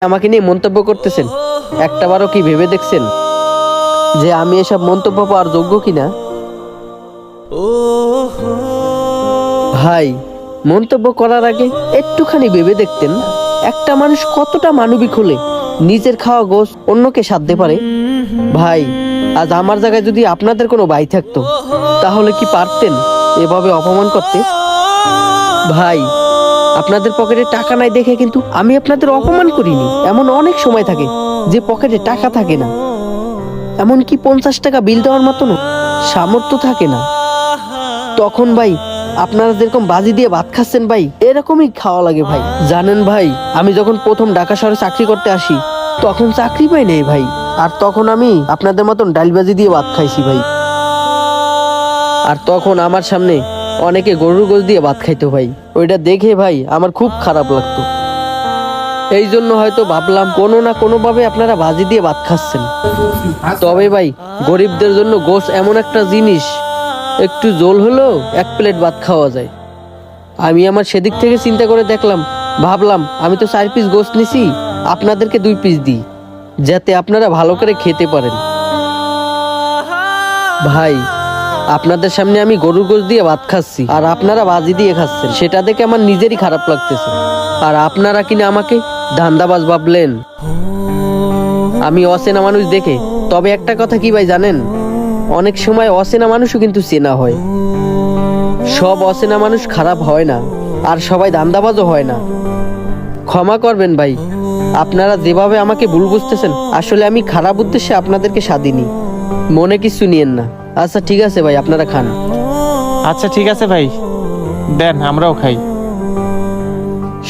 আমাকে নিয়ে মন্তব্য করতেছেন, একটাবারও কি ভেবে দেখছেন যে আমি এসব মন্তব্য পাওয়ার যোগ্য কিনা? ভাই, মন্তব্য করার আগে একটুখানি ভেবে দেখতেন একটা মানুষ কতটা মানবিক হলে নিজের খাওয়া গোশ অন্যকে সাধতে পারে। ভাই, আজ আমার জায়গায় যদি আপনাদের কোনো ভাই থাকতো তাহলে কি পারতেন এভাবে অপমান করতে? ভাই, আপনাদের পকেটে টাকা নাই দেখে কিন্তু আমি আপনাদের অপমান করিনি। এমন অনেক সময় থাকে যে পকেটে টাকা থাকে না, এমনকি 50 টাকা বিল দেওয়ার মতনও সামর্থ্য থাকে না। তখন ভাই আপনারা যেরকম বাজি দিয়ে ভাত খাচ্ছেন ভাই, এরকমই খাওয়া লাগে ভাই। জানেন ভাই, আমি যখন প্রথম ঢাকা শহরে চাকরি করতে আসি তখন চাকরি পাই নাই ভাই, আর তখন আমি আপনাদের মতন ডালবাজি দিয়ে ভাত খাইছি ভাই। আর তখন আমার সামনে অনেকে গরুর গোশ দিয়ে ভাত খাইতো ভাই, ওইটা দেখে ভাই আমার খুব খারাপ লাগতো। এই জন্য হয়তো ভাবলাম কোনো না কোনো ভাবে আপনারা ভাজি দিয়ে ভাত খাচ্ছেন। তবে ভাই, গরিবদের জন্য গোশ এমন একটা জিনিস, একটু জোল হলেও এক প্লেট ভাত খাওয়া যায়। আমি আমার সেদিক থেকে চিন্তা করে দেখলাম, ভাবলাম আমি তো 4 পিস গোশ নিছি, আপনাদেরকে 2 পিস দিই, যাতে আপনারা ভালো করে খেতে পারেন। ভাই, আপনাদের সামনে আমি গরুর গোশ দিয়ে ভাত খাচ্ছি আর আপনারা ভাজি দিয়ে খাচ্ছেন, সেটা দেখে আমার নিজেরই খারাপ লাগতেছে। আর আপনারা কিনা আমাকে ধান্দাবাজ ভাবলেন, আমি অচেনা মানুষ দেখে। তবে একটা কথা কি ভাই জানেন, অনেক সময় অচেনা মানুষও কিন্তু চেনা হয়। সব অচেনা মানুষ খারাপ হয় না, আর সবাই ধান্দাবাজও হয় না। ক্ষমা করবেন ভাই, আপনারা যেভাবে আমাকে ভুল বুঝতেছেন, আসলে আমি খারাপ উদ্দেশ্যে আপনাদেরকে সাধিনি, মনে কিছু নিয়েন না। আচ্ছা ঠিক আছে ভাই, আপনারা খান। আচ্ছা ঠিক আছে ভাই, দেন আমরাও খাই।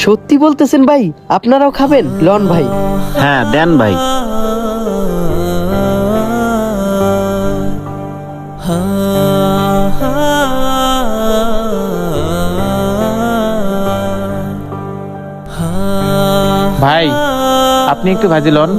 সত্যি বলতেছেন ভাই? আপনারাও খাবেন? লন ভাই। হ্যাঁ দেন ভাই। ভাই, আপনি একটু ভাজি লন।